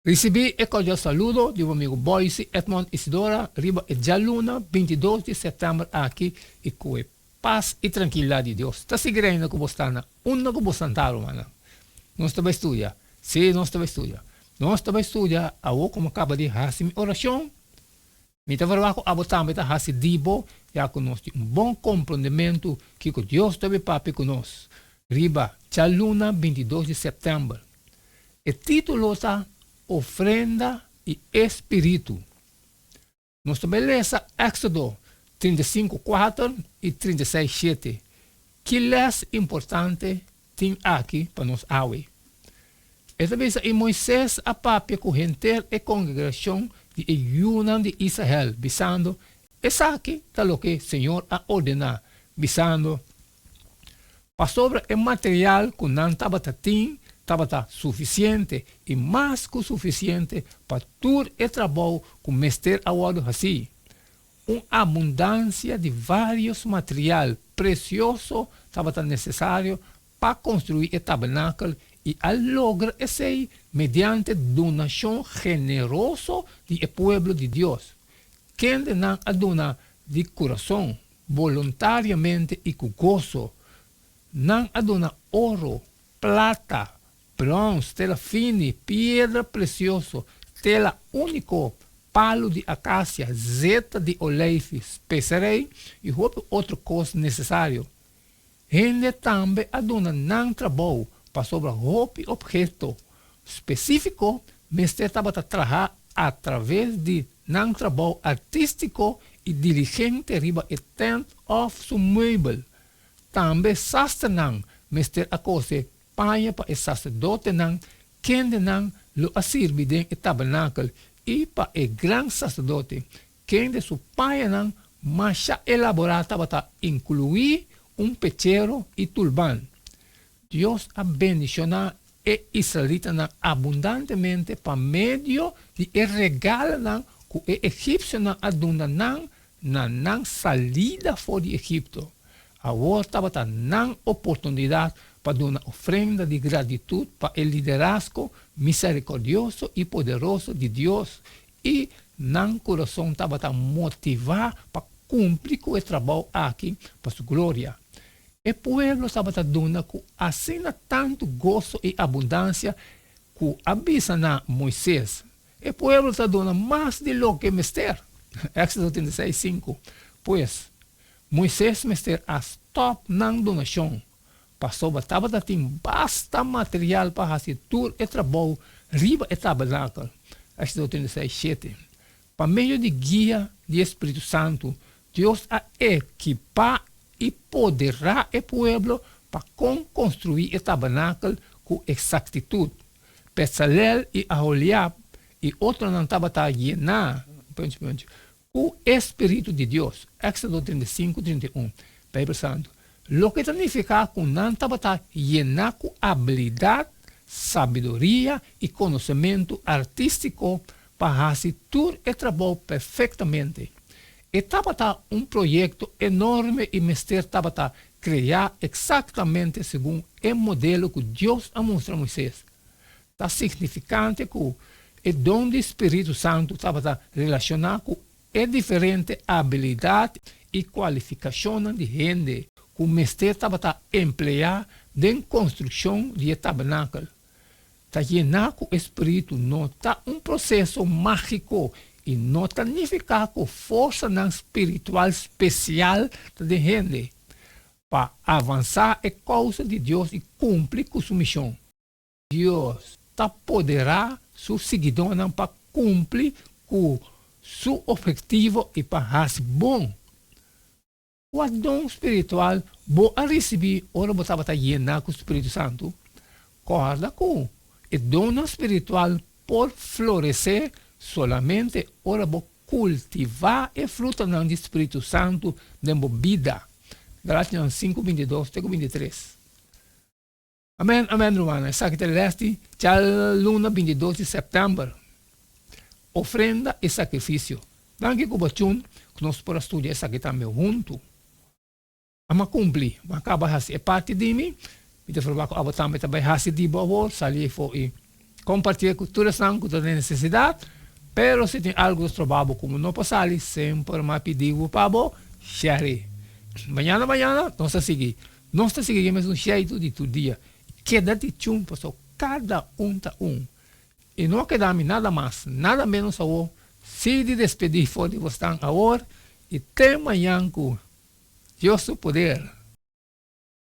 Recebi e cordial saludo de um amigo Boyce Edmond Isidora, riba e Jaluna, 22 de setembro aqui, e com paz e tranquilidade de Deus. Está seguindo com você, uma com você, mana. Nós estamos estudando. Sim, nós estamos estudando. Nós estamos estudando, como acaba de fazer minha oração, me está falando, a botar, me está fazendo dibo, já que nós temos bom compreendimento que Deus está papi conosco. Riba, Jaluna, 22 de setembro. O título está Ofrenda e Espírito. Nós também lemos Éxodo 35:4 e 36:7. Que les importante tem aqui para nós awe. Esta vez em Moisés a papia com gente e congregação de União de Israel, visando essa aqui está o que o Senhor a ordenar, visando para sobre o material que não estava estava suficiente e mais que suficiente para todo o trabalho que o mestre agora assim. Uma abundância de vários materiais preciosos estava necessário para construir o tabernáculo e a lograr esse mediante donação generosa do povo de Deus. Quem não aduna de coração, voluntariamente e com gozo, não aduna ouro, prata, bronze, tela fina, pedra preciosa, tela único, palo de acácia, zeta de olive, especiarei e outra coisa necessária. Gente também aduna não trabalho para sobre objeto específico, mas estava a trabalhar através de não trabalho artístico e diligente riba e tent of su meubel. Também sastre não, mas a coisa paia para o sacerdote não, quem não lo sirve dentro do tabernáculo e para o grande sacerdote, quem de su paia não, mas já elaborada para incluir pecheiro e turban. Deus a bendicionar e israelita não abundantemente para meio de regalo não que o egípcio não aduna não salida fora de Egipto. Agora estava na oportunidade para dar uma ofrenda de gratidão para o liderazgo misericordioso e poderoso de Deus e no coração estava motivado para cumprir com o trabalho aqui para sua glória. O povo estava dando com assim tanto gozo e abundância que avisa na Moisés. O povo está dando mais de lo que mestre. Éxodo 36:5. Pois Moisés mestre a stop na donação. Passou estava dando basta material para fazer todo o trabalho riba o tabernáculo. Éxodo 36:7. Para meio de guia do Espírito Santo, Deus a equipar e poderá o povo para construir o tabernáculo com exactitud. Bezalel e Aholiab e outro não estava a llenar com o Espírito de Deus. Éxodo 35:31. Bíblia Santo. Lo que significa que não estava a llenar com habilidade, sabedoria e conhecimento artístico para fazer todo o trabalho perfeitamente. Estava projeto enorme e mestre estava a criar exatamente segundo o modelo que Deus mostrou a Moisés. Está significante que o dom do Espírito Santo estava relacionado com a diferente habilidade e qualificação de gente que o mestre estava a emplear na construção do tabernáculo. Está llenado com o Espírito, não está processo mágico e não significa com força espiritual especial de gente para avançar a causa de Deus e cumprir com sua missão. Deus está poderá seu seguidor para cumprir com seu objetivo e para fazer bom. O dom espiritual vou receber, ora você está llenado com o Espírito Santo. Corda com o dom espiritual por florescer solamente ora vou cultivar e fruto do Espírito Santo de vida. Galatians 5:22-23. Amém, amém, romana. Essa aqui leste, já luna 22 de setembro. Ofrenda e sacrifício. Danke com bachun, que nós podemos estudar essa aqui também junto. Ama cumprir, acaba de fazer parte de mim. Me te falar que eu também fazer de boa, sair foi compartilhar cultura sã, com toda necessidade, pero se tem algo de trabalho como não passar, sempre me pediu para você, share. Manhã, nós estamos seguindo. Nós estamos seguindo mais um jeito de todo dia. Queda-te chum, pessoal, cada tá E não queda-me nada mais, nada menos a você. Se de despedir for de você agora, e até amanhã com Deus o poder.